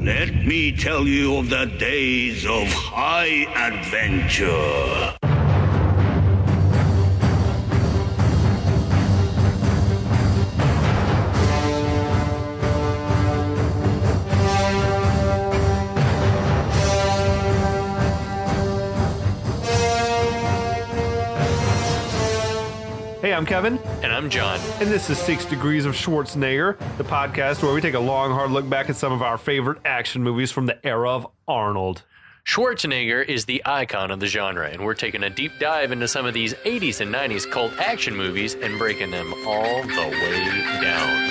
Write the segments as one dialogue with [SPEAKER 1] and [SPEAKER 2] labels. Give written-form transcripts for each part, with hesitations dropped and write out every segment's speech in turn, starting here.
[SPEAKER 1] Let me tell you of the days of high adventure.
[SPEAKER 2] Hey, I'm Kevin.
[SPEAKER 3] And I'm John.
[SPEAKER 2] And this is 6 Degrees of Schwarzenegger, the podcast where we take a long, hard look back at some of our favorite action movies from the era of Arnold.
[SPEAKER 3] Schwarzenegger is the icon of the genre, and we're taking a deep dive into some of these 80s and 90s cult action movies and breaking them all the way down.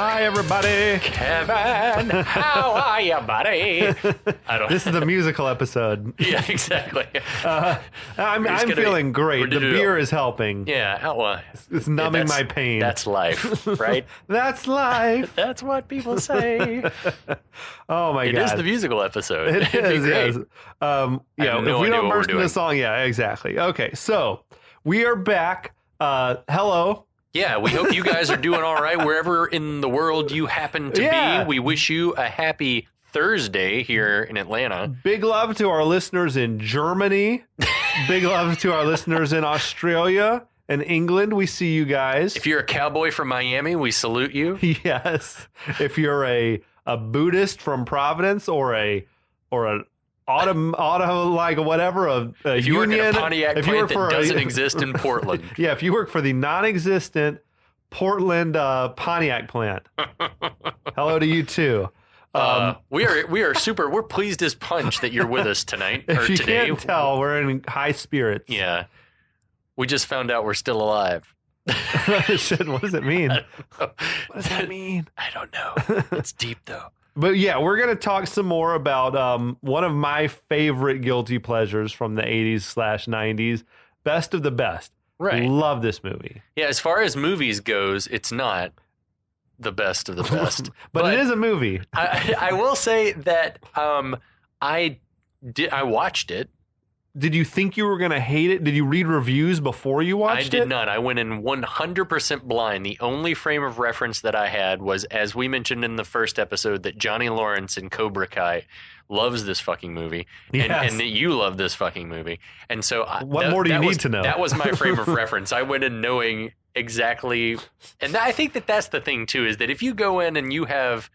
[SPEAKER 2] Hi, everybody.
[SPEAKER 3] Kevin, how are you, buddy?
[SPEAKER 2] This is the musical episode.
[SPEAKER 3] Yeah, exactly.
[SPEAKER 2] I'm feeling great. The beer is helping.
[SPEAKER 3] Yeah, well,
[SPEAKER 2] it's numbing my pain.
[SPEAKER 3] That's life, right?
[SPEAKER 2] That's life.
[SPEAKER 3] That's what people say.
[SPEAKER 2] Oh, my God.
[SPEAKER 3] It is the musical episode.
[SPEAKER 2] It is, yes.
[SPEAKER 3] No
[SPEAKER 2] if we
[SPEAKER 3] idea
[SPEAKER 2] don't
[SPEAKER 3] what
[SPEAKER 2] burst
[SPEAKER 3] we're
[SPEAKER 2] into
[SPEAKER 3] doing.
[SPEAKER 2] song, yeah, exactly. Okay, so we are back. Hello.
[SPEAKER 3] Yeah, we hope you guys are doing all right wherever in the world you happen to
[SPEAKER 2] Yeah.
[SPEAKER 3] be. We wish you a happy Thursday here in Atlanta.
[SPEAKER 2] Big love to our listeners in Germany. Big love to our listeners in Australia and England. We see you guys.
[SPEAKER 3] If you're a cowboy from Miami, we salute you.
[SPEAKER 2] Yes. If you're a Buddhist from Providence or an auto like whatever, a
[SPEAKER 3] If you work
[SPEAKER 2] union,
[SPEAKER 3] at a Pontiac
[SPEAKER 2] if you
[SPEAKER 3] plant
[SPEAKER 2] work
[SPEAKER 3] that
[SPEAKER 2] for
[SPEAKER 3] doesn't exist in Portland.
[SPEAKER 2] Yeah, if you work for the non-existent Portland Pontiac plant. Hello to you too.
[SPEAKER 3] We are super. We're pleased as punch that you're with us tonight or
[SPEAKER 2] If you
[SPEAKER 3] today.
[SPEAKER 2] can't tell, we're in high spirits.
[SPEAKER 3] Yeah, we just found out we're still alive.
[SPEAKER 2] What does it mean?
[SPEAKER 3] What
[SPEAKER 2] does that mean?
[SPEAKER 3] I don't know. It's deep though.
[SPEAKER 2] But yeah, we're going to talk some more about one of my favorite guilty pleasures from the 80s/90s, Best of the Best.
[SPEAKER 3] Right.
[SPEAKER 2] Love this movie.
[SPEAKER 3] Yeah, as far as movies goes, it's not the best of the best.
[SPEAKER 2] but it is a movie.
[SPEAKER 3] I will say that I watched it.
[SPEAKER 2] Did you think you were going to hate it? Did you read reviews before you watched it?
[SPEAKER 3] I did not. I went in 100% blind. The only frame of reference that I had was, as we mentioned in the first episode, that Johnny Lawrence in Cobra Kai loves this fucking movie,
[SPEAKER 2] Yes.
[SPEAKER 3] and that you love this fucking movie. And so
[SPEAKER 2] What more do you need to know?
[SPEAKER 3] That was my frame of reference. I went in knowing exactly, and I think that that's the thing too, is that if you go in and you have,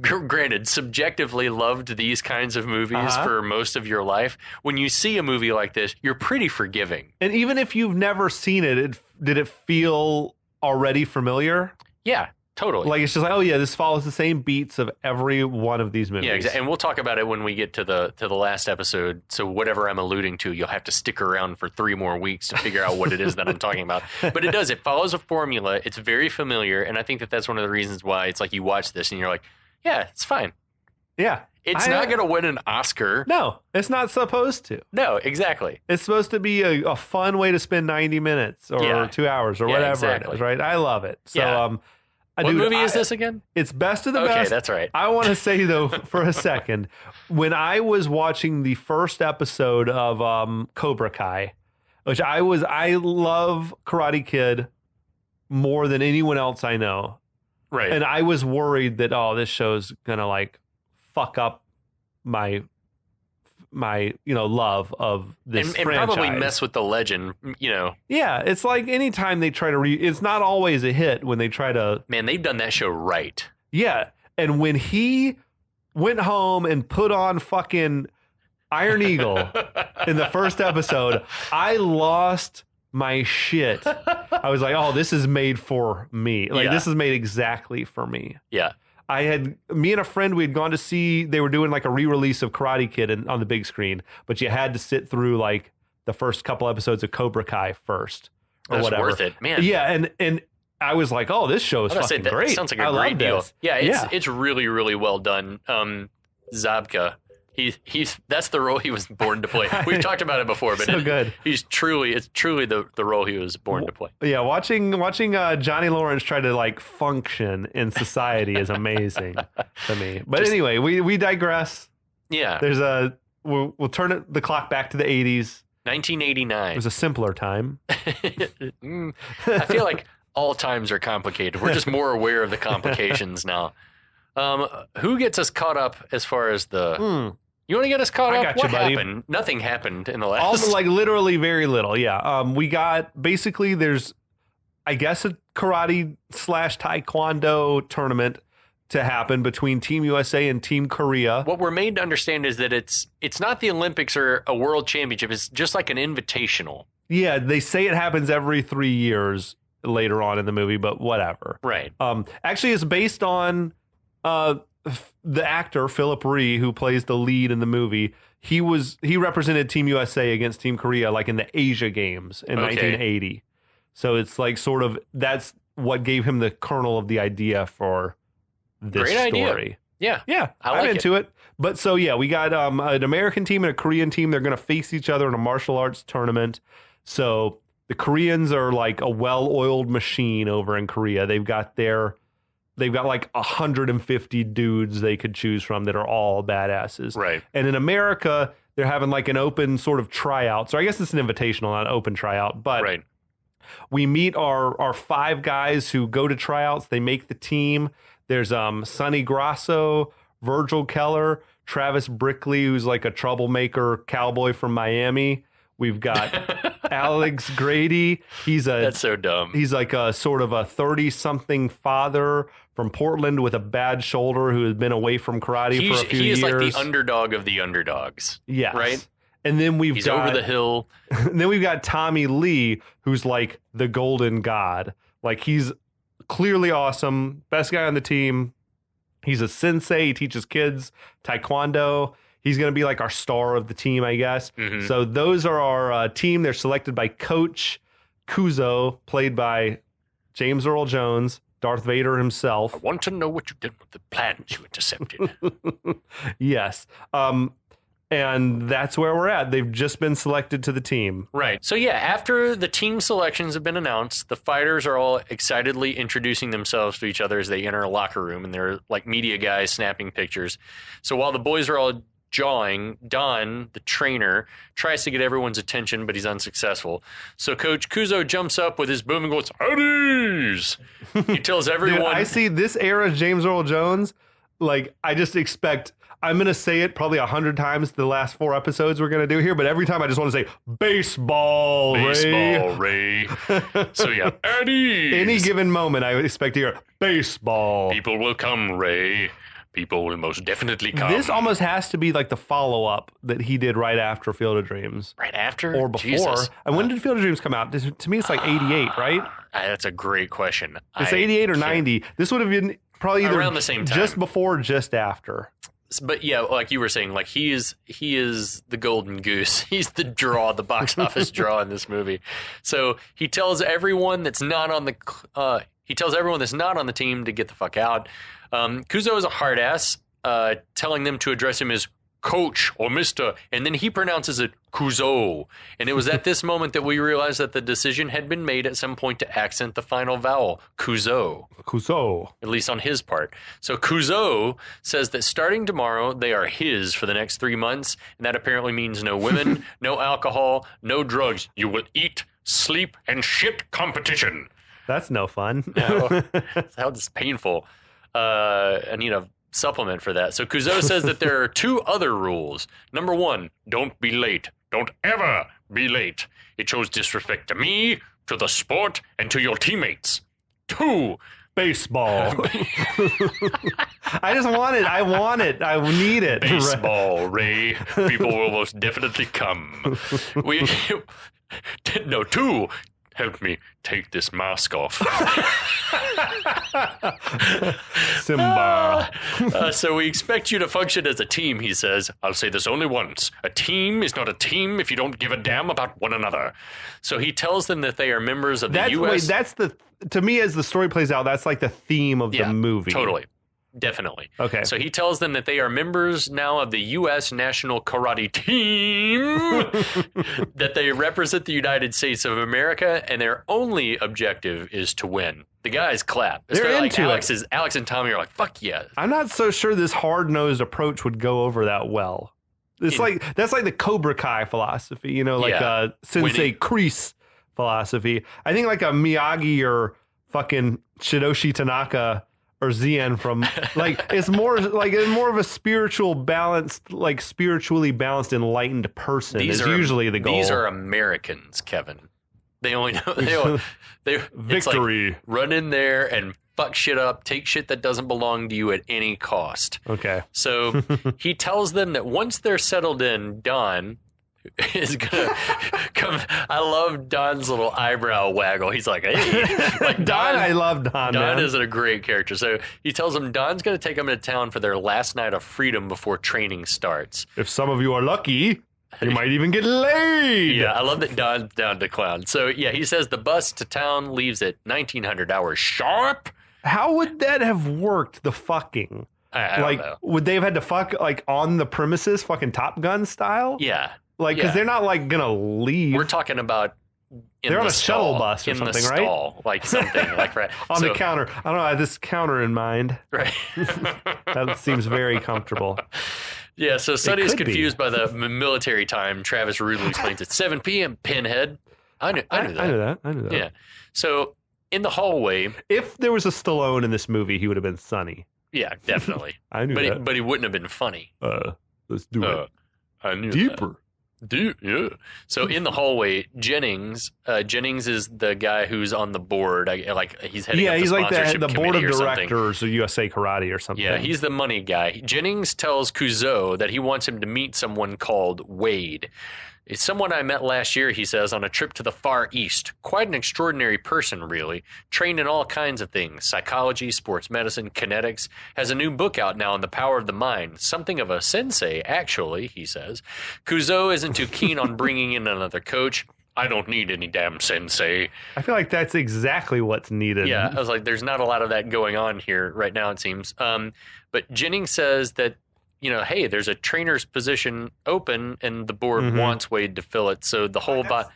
[SPEAKER 3] granted, subjectively loved these kinds of movies for most of your life, when you see a movie like this, you're pretty forgiving.
[SPEAKER 2] And even if you've never seen it, did it feel already familiar?
[SPEAKER 3] Yeah, totally.
[SPEAKER 2] Like it's just like, oh yeah, this follows the same beats of every one of these movies.
[SPEAKER 3] Yeah, exactly. And we'll talk about it when we get to the last episode. So whatever I'm alluding to, you'll have to stick around for 3 more weeks to figure out what it is that I'm talking about. But it does. It follows a formula. It's very familiar, and I think that that's one of the reasons why it's like you watch this and you're like, yeah, it's fine.
[SPEAKER 2] Yeah.
[SPEAKER 3] It's not going to win an Oscar.
[SPEAKER 2] No, it's not supposed to.
[SPEAKER 3] No, exactly.
[SPEAKER 2] It's supposed to be a fun way to spend 90 minutes or 2 hours or whatever
[SPEAKER 3] exactly.
[SPEAKER 2] it is, right? I love it. So,
[SPEAKER 3] Yeah. What movie is this again?
[SPEAKER 2] It's Best of the
[SPEAKER 3] Okay,
[SPEAKER 2] Best.
[SPEAKER 3] that's right.
[SPEAKER 2] I want to say, though, for a second, when I was watching the first episode of Cobra Kai, which I love Karate Kid more than anyone else I know.
[SPEAKER 3] Right.
[SPEAKER 2] And I was worried that, this show's going to like fuck up my love of this
[SPEAKER 3] and
[SPEAKER 2] franchise.
[SPEAKER 3] probably mess with the legend,
[SPEAKER 2] Yeah, it's like anytime they try to it's not always a hit when they try to.
[SPEAKER 3] Man, they've done that show right.
[SPEAKER 2] Yeah, and when he went home and put on fucking Iron Eagle in the first episode, I lost my shit. I was like, oh, this is made for me. Like, this is made exactly for me.
[SPEAKER 3] Yeah.
[SPEAKER 2] Me and a friend, we had gone to see, they were doing like a re-release of Karate Kid on the big screen, but you had to sit through like the first couple episodes of Cobra Kai first or
[SPEAKER 3] That's
[SPEAKER 2] whatever.
[SPEAKER 3] worth it, man.
[SPEAKER 2] Yeah, and I was like, oh, this show is fucking great.
[SPEAKER 3] Sounds like a
[SPEAKER 2] I
[SPEAKER 3] great
[SPEAKER 2] love
[SPEAKER 3] deal.
[SPEAKER 2] this.
[SPEAKER 3] Yeah, it's really, really well done. Zabka. That's the role he was born to play. We've talked about it before, but
[SPEAKER 2] So good.
[SPEAKER 3] It's truly the role he was born to play.
[SPEAKER 2] Yeah, watching Johnny Lawrence try to like function in society is amazing to me. But anyway, we digress.
[SPEAKER 3] Yeah.
[SPEAKER 2] There's we'll turn the clock back to the 80s.
[SPEAKER 3] 1989.
[SPEAKER 2] It was a simpler time.
[SPEAKER 3] I feel like all times are complicated. We're just more aware of the complications now. Who gets us caught up as far as the... You want to get us caught up?
[SPEAKER 2] Got
[SPEAKER 3] what
[SPEAKER 2] you, buddy.
[SPEAKER 3] happened? Nothing happened in the last...
[SPEAKER 2] Like literally very little, yeah. We got, basically there's, I guess, a karate / taekwondo tournament to happen between Team USA and Team Korea.
[SPEAKER 3] What we're made to understand is that it's not the Olympics or a world championship. It's just like an invitational.
[SPEAKER 2] Yeah, they say it happens every 3 years later on in the movie, but whatever.
[SPEAKER 3] Right.
[SPEAKER 2] Actually, it's based on the actor Philip Ree, who plays the lead in the movie. He represented Team USA against Team Korea, like in the Asia Games in 1980. So it's like sort of that's what gave him the kernel of the idea for this
[SPEAKER 3] Great
[SPEAKER 2] story.
[SPEAKER 3] Idea.
[SPEAKER 2] Yeah,
[SPEAKER 3] I'm
[SPEAKER 2] like into it. But so yeah, we got an American team and a Korean team. They're going to face each other in a martial arts tournament. So the Koreans are like a well-oiled machine over in Korea. They've got like 150 dudes they could choose from that are all badasses.
[SPEAKER 3] Right.
[SPEAKER 2] And in America, they're having like an open sort of tryout. So I guess it's an invitational, not an open tryout. But
[SPEAKER 3] right.
[SPEAKER 2] We meet our 5 guys who go to tryouts. They make the team. There's Sonny Grasso, Virgil Keller, Travis Brickley, who's like a troublemaker cowboy from Miami. We've got Alex Grady.
[SPEAKER 3] That's so dumb.
[SPEAKER 2] He's like a sort of a 30-something father from Portland with a bad shoulder who has been away from karate for a few years.
[SPEAKER 3] He is like the underdog of the underdogs.
[SPEAKER 2] Yes.
[SPEAKER 3] Right?
[SPEAKER 2] And then
[SPEAKER 3] he's over the hill.
[SPEAKER 2] And then we've got Tommy Lee, who's like the golden god. Like he's clearly awesome. Best guy on the team. He's a sensei. He teaches kids taekwondo. He's going to be like our star of the team, I guess. Mm-hmm. So those are our team. They're selected by Coach Couzo, played by James Earl Jones, Darth Vader himself.
[SPEAKER 3] I want to know what you did with the plans you intercepted.
[SPEAKER 2] Yes. And that's where we're at. They've just been selected to the team.
[SPEAKER 3] Right. So yeah, after the team selections have been announced, the fighters are all excitedly introducing themselves to each other as they enter a locker room, and they're like media guys snapping pictures. So while the boys are all jawing, Don, the trainer, tries to get everyone's attention, but he's unsuccessful. So Coach Couzo jumps up with his boom and goes, "Howdies!" He tells everyone...
[SPEAKER 2] Dude, I see this era James Earl Jones, like, I just expect... I'm going to say it probably 100 times the last 4 episodes we're going to do here, but every time I just want to say, baseball,
[SPEAKER 3] Ray. So yeah, Eddie.
[SPEAKER 2] Any given moment, I would expect to hear, baseball.
[SPEAKER 3] People will come, Ray. People will most definitely come.
[SPEAKER 2] This almost has to be like the follow-up that he did right after Field of Dreams.
[SPEAKER 3] Right after?
[SPEAKER 2] Or before.
[SPEAKER 3] Jesus.
[SPEAKER 2] And when did Field of Dreams come out? To me, it's like 88, right?
[SPEAKER 3] That's a great question.
[SPEAKER 2] It's 88 or 90. This would have been probably either
[SPEAKER 3] around the same time.
[SPEAKER 2] Just before or just after.
[SPEAKER 3] But yeah, like you were saying, like he is the golden goose. He's the draw, the box office draw in this movie. So he tells everyone that's not on the team to get the fuck out. Couzo is a hard ass, telling them to address him as Coach or Mister, and then he pronounces it Couzo. And it was at this moment that we realized that the decision had been made at some point to accent the final vowel, Couzo.
[SPEAKER 2] Couzo.
[SPEAKER 3] At least on his part. So Couzo says that starting tomorrow, they are his for the next 3 months, and that apparently means no women, no alcohol, no drugs. You will eat, sleep, and shit competition.
[SPEAKER 2] That's no fun.
[SPEAKER 3] No, sounds painful. I need a supplement for that. So Couzo says that there are 2 other rules. Number 1, don't be late. Don't ever be late. It shows disrespect to me, to the sport, and to your teammates. 2,
[SPEAKER 2] baseball. I just want it. I want it. I need it.
[SPEAKER 3] Baseball, Ray. People will most definitely come. No, 2. Help me take this mask off.
[SPEAKER 2] Simba.
[SPEAKER 3] So we expect you to function as a team, he says. I'll say this only once. A team is not a team if you don't give a damn about one another. So he tells them that they are members of the U.S.
[SPEAKER 2] To me, as the story plays out, that's like the theme of the movie.
[SPEAKER 3] Totally. Definitely.
[SPEAKER 2] Okay.
[SPEAKER 3] So he tells them that they are members now of the U.S. National Karate Team, that they represent the United States of America, and their only objective is to win. The guys clap.
[SPEAKER 2] They're
[SPEAKER 3] like
[SPEAKER 2] into
[SPEAKER 3] Alex and Tommy are like, fuck yeah.
[SPEAKER 2] I'm not so sure this hard-nosed approach would go over that well. It's that's like the Cobra Kai philosophy, you know, like Sensei Kreese philosophy. I think like a Miyagi or fucking Shidoshi Tanaka or Zien from like it's more of a spiritual balanced, like spiritually balanced, enlightened person is usually the goal.
[SPEAKER 3] These are Americans, Kevin. They only know
[SPEAKER 2] victory.
[SPEAKER 3] Like, run in there and fuck shit up, take shit that doesn't belong to you at any cost.
[SPEAKER 2] Okay.
[SPEAKER 3] So he tells them that once they're settled in, Don is gonna come. I love Don's little eyebrow waggle. He's like, hey, like
[SPEAKER 2] Don. I love Don.
[SPEAKER 3] Don
[SPEAKER 2] man.
[SPEAKER 3] is a great character. So he tells them Don's gonna take them to town for their last night of freedom before training starts.
[SPEAKER 2] If some of you are lucky, you might even get laid.
[SPEAKER 3] Yeah, I love that Don's down to clown. So yeah, he says the bus to town leaves at 1900 hours sharp.
[SPEAKER 2] How would that have worked? The fucking
[SPEAKER 3] I don't know.
[SPEAKER 2] Would they have had to fuck like on the premises, fucking Top Gun style?
[SPEAKER 3] Yeah.
[SPEAKER 2] Like, because they're not like gonna leave.
[SPEAKER 3] We're talking about
[SPEAKER 2] they're on a shuttle bus or
[SPEAKER 3] in
[SPEAKER 2] something,
[SPEAKER 3] the
[SPEAKER 2] right?
[SPEAKER 3] Stall, like something like right
[SPEAKER 2] on the counter. I don't know. I have this counter in mind.
[SPEAKER 3] Right.
[SPEAKER 2] That seems very comfortable.
[SPEAKER 3] Yeah. So Sonny is confused by the military time. Travis rudely explains it's 7 p.m. Pinhead. I knew that.
[SPEAKER 2] I knew that.
[SPEAKER 3] Yeah. So in the hallway,
[SPEAKER 2] if there was a Stallone in this movie, he would have been Sonny.
[SPEAKER 3] Yeah, definitely.
[SPEAKER 2] I knew that.
[SPEAKER 3] But he wouldn't have been funny.
[SPEAKER 2] Let's do it.
[SPEAKER 3] I knew
[SPEAKER 2] deeper.
[SPEAKER 3] That. Dude, yeah. So in the hallway, Jennings is the guy who's on the board. He's heading up the
[SPEAKER 2] he's like the board of directors of USA Karate or something.
[SPEAKER 3] Yeah, he's the money guy. Jennings tells Couzo that he wants him to meet someone called Wade. It's someone I met last year, he says, on a trip to the Far East. Quite an extraordinary person, really. Trained in all kinds of things. Psychology, sports medicine, kinetics. Has a new book out now on the power of the mind. Something of a sensei, actually, he says. Couzo isn't too keen on bringing in another coach. I don't need any damn sensei.
[SPEAKER 2] I feel like that's exactly what's needed.
[SPEAKER 3] Yeah, I was like, there's not a lot of that going on here right now, it seems. But Jennings says that, you know, hey, there's a trainer's position open and the board wants Wade to fill it. So the whole the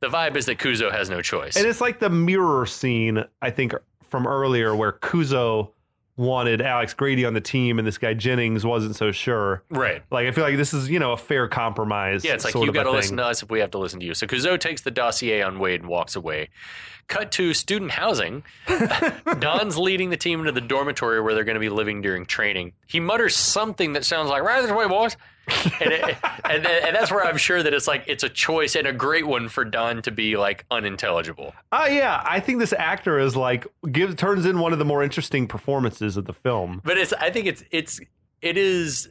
[SPEAKER 3] vibe is that Couzo has no choice.
[SPEAKER 2] And it's like the mirror scene, I think, from earlier where Couzo wanted Alex Grady on the team and this guy Jennings wasn't so sure.
[SPEAKER 3] Right.
[SPEAKER 2] Like, I feel like this is, you know, a fair compromise.
[SPEAKER 3] Yeah, it's like you got to listen to us if we have to listen to you. So Couzo takes the dossier on Wade and walks away. Cut to student housing. Don's leading the team into the dormitory where they're going to be living during training. He mutters something that sounds like, right this way, boys. and that's where I'm sure that it's like it's a choice and a great one for Don to be like unintelligible.
[SPEAKER 2] Yeah, I think this actor is like turns in one of the more interesting performances of the film.
[SPEAKER 3] But I think it is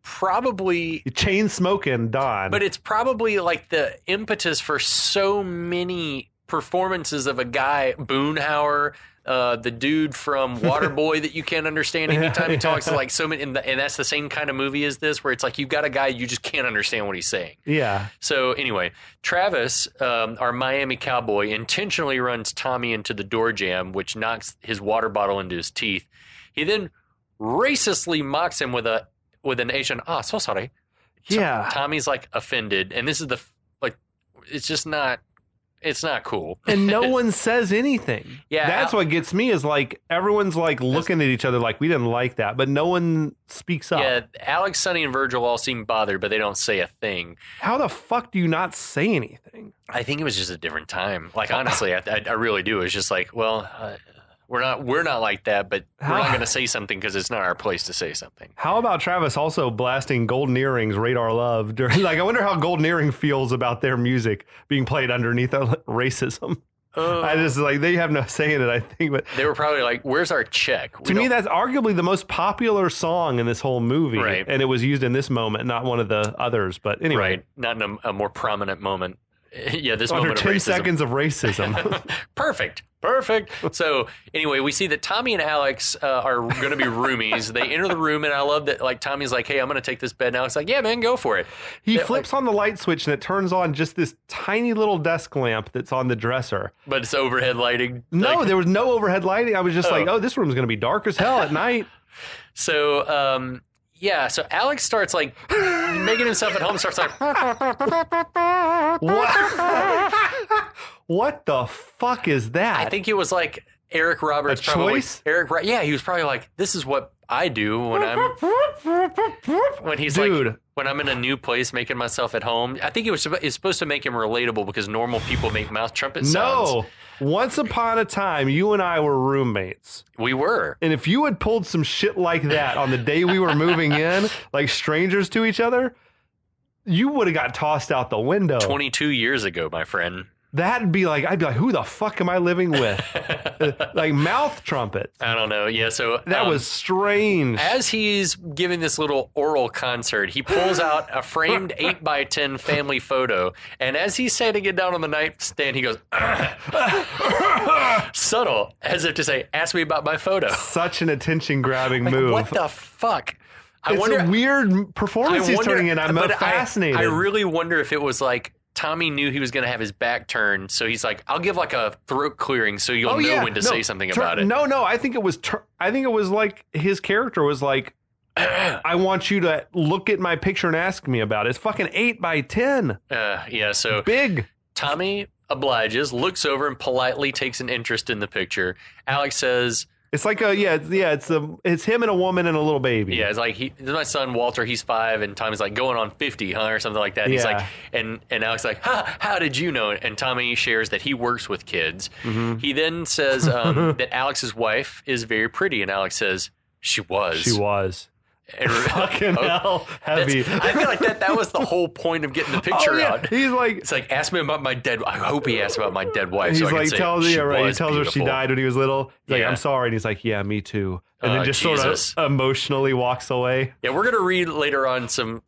[SPEAKER 3] probably
[SPEAKER 2] chain smoking Don.
[SPEAKER 3] But it's probably like the impetus for so many performances of a guy, Boonhauer, the dude from Waterboy that you can't understand anytime he talks. Like so many, and that's the same kind of movie as this, where it's like you've got a guy you just can't understand what he's saying.
[SPEAKER 2] Yeah.
[SPEAKER 3] So anyway, Travis, our Miami cowboy, intentionally runs Tommy into the door jamb, which knocks his water bottle into his teeth. He then racistly mocks him with an Asian. So sorry.
[SPEAKER 2] Yeah.
[SPEAKER 3] Tommy's like offended, and this is it's just not. It's not cool.
[SPEAKER 2] And no one says anything.
[SPEAKER 3] Yeah.
[SPEAKER 2] That's what gets me is like everyone's like looking at each other like we didn't like that, but no one speaks up.
[SPEAKER 3] Yeah, Alex, Sonny, and Virgil all seem bothered, but they don't say a thing.
[SPEAKER 2] How the fuck do you not say anything?
[SPEAKER 3] I think it was just a different time. Like, honestly, I really do. It's just like, well, we're not like that, but we're not going to say something because it's not our place to say something.
[SPEAKER 2] How about Travis also blasting Golden Earrings, Radar Love? During, like, I wonder how Golden Earring feels about their music being played underneath racism. I just like they have no say in it, I think. But
[SPEAKER 3] they were probably like, "Where's our check?"
[SPEAKER 2] To me, that's arguably the most popular song in this whole movie,
[SPEAKER 3] right?
[SPEAKER 2] And it was used in this moment, not one of the others. But anyway,
[SPEAKER 3] right? Not in a more prominent moment. Yeah, this
[SPEAKER 2] under
[SPEAKER 3] moment
[SPEAKER 2] 10
[SPEAKER 3] of racism.
[SPEAKER 2] seconds of racism.
[SPEAKER 3] Perfect. So anyway, we see that Tommy and Alex are going to be roomies. They enter the room, and I love that. Like Tommy's like, "Hey, I'm going to take this bed." And Alex like, "Yeah, man, go for it."
[SPEAKER 2] He flips on the light switch, and it turns on just this tiny little desk lamp that's on the dresser.
[SPEAKER 3] But it's overhead lighting.
[SPEAKER 2] No, there was no overhead lighting. I was just like, "Oh, this room's going to be dark as hell at night."
[SPEAKER 3] So, yeah, so Alex starts like making himself at home. Starts like,
[SPEAKER 2] what? What the fuck is that?
[SPEAKER 3] I think it was like Eric Roberts
[SPEAKER 2] A
[SPEAKER 3] probably
[SPEAKER 2] choice?
[SPEAKER 3] Yeah, he was probably like, this is what I do when he's
[SPEAKER 2] Dude.
[SPEAKER 3] like, when I'm in a new place making myself at home. I think it's supposed to make him relatable because normal people make mouth trumpet sounds.
[SPEAKER 2] No. Once upon a time, you and I were roommates.
[SPEAKER 3] We were.
[SPEAKER 2] And if you had pulled some shit like that on the day we were moving in, like strangers to each other, you would have got tossed out the window.
[SPEAKER 3] 22 years ago, my friend.
[SPEAKER 2] I'd be like, who the fuck am I living with? Like mouth trumpets.
[SPEAKER 3] I don't know. Yeah, so
[SPEAKER 2] That was strange.
[SPEAKER 3] as he's giving this little oral concert, he pulls out a framed 8x10 family photo, and as he's setting it down on the nightstand, he goes, subtle, as if to say, ask me about my photo.
[SPEAKER 2] Such an attention-grabbing
[SPEAKER 3] Like,
[SPEAKER 2] move.
[SPEAKER 3] what the fuck?
[SPEAKER 2] It's a weird performance he's turning in. I'm fascinated.
[SPEAKER 3] I really wonder if it was like Tommy knew he was going to have his back turned, so he's like, "I'll give like a throat clearing, so you'll know when to say something about it."
[SPEAKER 2] No, I think it was. I think it was like his character was like, "I want you to look at my picture and ask me about it." It's fucking 8x10.
[SPEAKER 3] Yeah. So
[SPEAKER 2] Big.
[SPEAKER 3] Tommy obliges, looks over, and politely takes an interest in the picture. Alex says,
[SPEAKER 2] It's like it's him and a woman and a little baby.
[SPEAKER 3] "Yeah, it's like this is my son Walter. He's 5, and Tommy's like going on 50, huh, or something like that." And he's like, and Alex is like, how did you know? And Tommy shares that he works with kids.
[SPEAKER 2] Mm-hmm.
[SPEAKER 3] He then says that Alex's wife is very pretty, and Alex says she was.
[SPEAKER 2] She was.
[SPEAKER 3] And,
[SPEAKER 2] Fucking hell, heavy.
[SPEAKER 3] I feel like that was the whole point of getting the picture out.
[SPEAKER 2] He's like,
[SPEAKER 3] It's like, ask me about my dead. I hope he asked about my dead wife.
[SPEAKER 2] he's
[SPEAKER 3] so I can
[SPEAKER 2] like,
[SPEAKER 3] say,
[SPEAKER 2] tells
[SPEAKER 3] she
[SPEAKER 2] He
[SPEAKER 3] was
[SPEAKER 2] tells her she
[SPEAKER 3] beautiful.
[SPEAKER 2] died when he was little. He's like,
[SPEAKER 3] Yeah.
[SPEAKER 2] I'm sorry, and he's like, yeah, me too. And then just
[SPEAKER 3] Jesus.
[SPEAKER 2] sort of emotionally walks away.
[SPEAKER 3] Yeah, we're gonna read later on some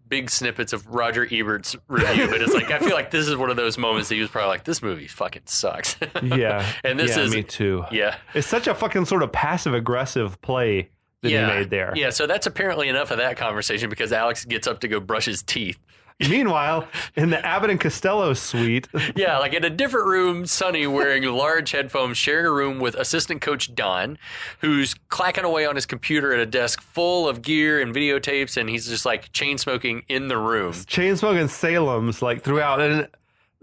[SPEAKER 3] big snippets of Roger Ebert's review, but it's like I feel like this is one of those moments that he was probably like, this movie fucking sucks.
[SPEAKER 2] Yeah,
[SPEAKER 3] And this
[SPEAKER 2] yeah,
[SPEAKER 3] is
[SPEAKER 2] me too.
[SPEAKER 3] Yeah.
[SPEAKER 2] It's such a fucking sort of passive aggressive play that he made there.
[SPEAKER 3] Yeah, so that's apparently enough of that conversation because Alex gets up to go brush his teeth.
[SPEAKER 2] Meanwhile, in the Abbott and Costello suite,
[SPEAKER 3] Yeah, like in a different room, Sonny wearing large headphones, sharing a room with assistant coach Don, who's clacking away on his computer at a desk full of gear and videotapes, and he's just like chain smoking in the room.
[SPEAKER 2] chain smoking Salem's like throughout, and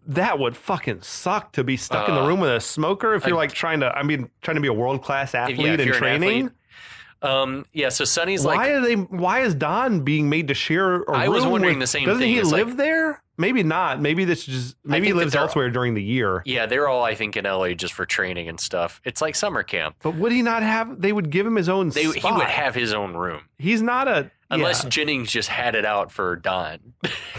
[SPEAKER 2] that would fucking suck to be stuck in the room with a smoker if you're like trying to be a world class athlete
[SPEAKER 3] if
[SPEAKER 2] in
[SPEAKER 3] you're an
[SPEAKER 2] training.
[SPEAKER 3] athlete. Yeah, so Sonny's like,
[SPEAKER 2] Why is Don being made to share a room?
[SPEAKER 3] I was wondering
[SPEAKER 2] with,
[SPEAKER 3] the same
[SPEAKER 2] doesn't
[SPEAKER 3] thing.
[SPEAKER 2] he
[SPEAKER 3] It's
[SPEAKER 2] live
[SPEAKER 3] like-
[SPEAKER 2] there? Maybe not. Maybe this just maybe he
[SPEAKER 3] think that
[SPEAKER 2] lives
[SPEAKER 3] they're-
[SPEAKER 2] elsewhere during the year.
[SPEAKER 3] yeah, they're all, I think, in LA just for training and stuff. It's like summer camp.
[SPEAKER 2] But would he not have? They would give him his own
[SPEAKER 3] He
[SPEAKER 2] spot.
[SPEAKER 3] would have his own room.
[SPEAKER 2] He's not a
[SPEAKER 3] Unless
[SPEAKER 2] yeah.
[SPEAKER 3] Jennings just had it out for Don.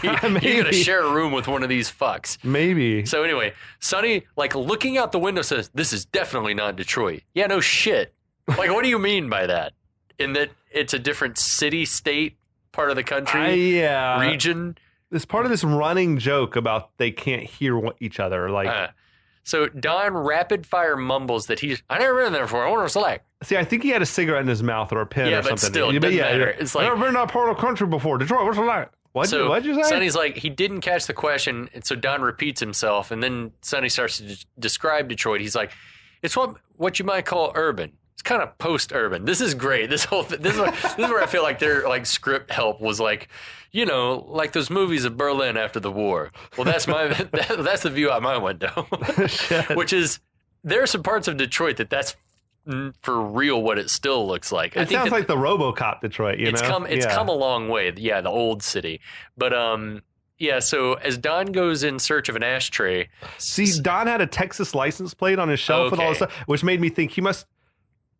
[SPEAKER 3] You're going to
[SPEAKER 2] Maybe.
[SPEAKER 3] share a room with one of these fucks.
[SPEAKER 2] Maybe.
[SPEAKER 3] So anyway, Sonny, like looking out the window, says, "This is definitely not Detroit." Yeah, no shit. Like, what do you mean by that? In that it's a different city, state, part of the country, region?
[SPEAKER 2] It's part of this running joke about they can't hear each other. Like,
[SPEAKER 3] So Don rapid fire mumbles that I never been there before. I wonder what's like.
[SPEAKER 2] see, I think he had a cigarette in his mouth or a pen
[SPEAKER 3] Yeah,
[SPEAKER 2] or
[SPEAKER 3] but
[SPEAKER 2] something.
[SPEAKER 3] still, it doesn't matter. It's like-
[SPEAKER 2] I've never been to a part of the country before. Detroit, what's it like? What'd you say?
[SPEAKER 3] Sonny's like, he didn't catch the question, and so Don repeats himself, and then Sonny starts to describe Detroit. He's like, it's what you might call urban. It's kind of post-urban. This is great. This whole this is where I feel like their like script help was like, you know, like those movies of Berlin after the war. Well, that's that's the view out my window, which is there are some parts of Detroit that's for real what it still looks like.
[SPEAKER 2] It sounds like the RoboCop Detroit.
[SPEAKER 3] It's come a long way. Yeah, the old city, but yeah. So as Don goes in search of an ashtray,
[SPEAKER 2] see, Don had a Texas license plate on his shelf with all this stuff, which made me think he must.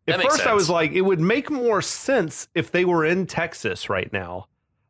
[SPEAKER 2] At first, I was like, it would make more sense if they were in Texas right now,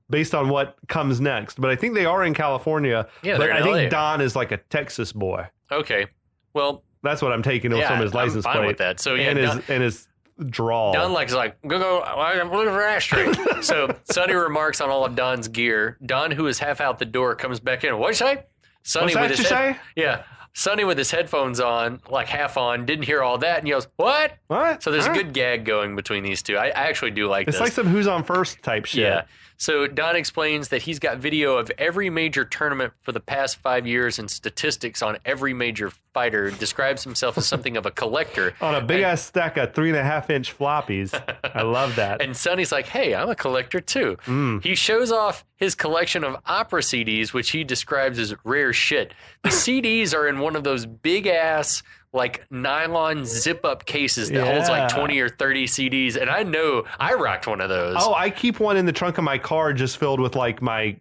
[SPEAKER 2] based on what comes next. But I think they are in California.
[SPEAKER 3] Yeah,
[SPEAKER 2] but
[SPEAKER 3] they're in
[SPEAKER 2] I think
[SPEAKER 3] LA.
[SPEAKER 2] Don is like a Texas boy.
[SPEAKER 3] Okay, well,
[SPEAKER 2] That's what I'm taking from his license
[SPEAKER 3] I'm fine
[SPEAKER 2] plate.
[SPEAKER 3] with that. So yeah,
[SPEAKER 2] and his drawl.
[SPEAKER 3] Don like go. I'm looking for an ashtray. So Sonny remarks on all of Don's gear. Don, who is half out the door, comes back in. What'd you say? Sonny
[SPEAKER 2] What's that you say?
[SPEAKER 3] Yeah. Sonny with his headphones on, like half on, didn't hear all that, and he goes, "What?"
[SPEAKER 2] What?
[SPEAKER 3] So there's
[SPEAKER 2] Huh?
[SPEAKER 3] a good gag going between these two. I actually do like
[SPEAKER 2] It's
[SPEAKER 3] this.
[SPEAKER 2] like some Who's on First type shit.
[SPEAKER 3] Yeah. So Don explains that he's got video of every major tournament for the past 5 years and statistics on every major fighter. Describes himself as something of a collector.
[SPEAKER 2] On a big ass stack of 3.5-inch floppies. I love that.
[SPEAKER 3] And Sonny's like, "Hey, I'm a collector too." He shows off his collection of opera CDs, which he describes as rare shit. The CDs are in one of those big ass, like nylon zip up cases that holds like 20 or 30 CDs. And I know I rocked one of those.
[SPEAKER 2] Oh, I keep one in the trunk of my car just filled with like my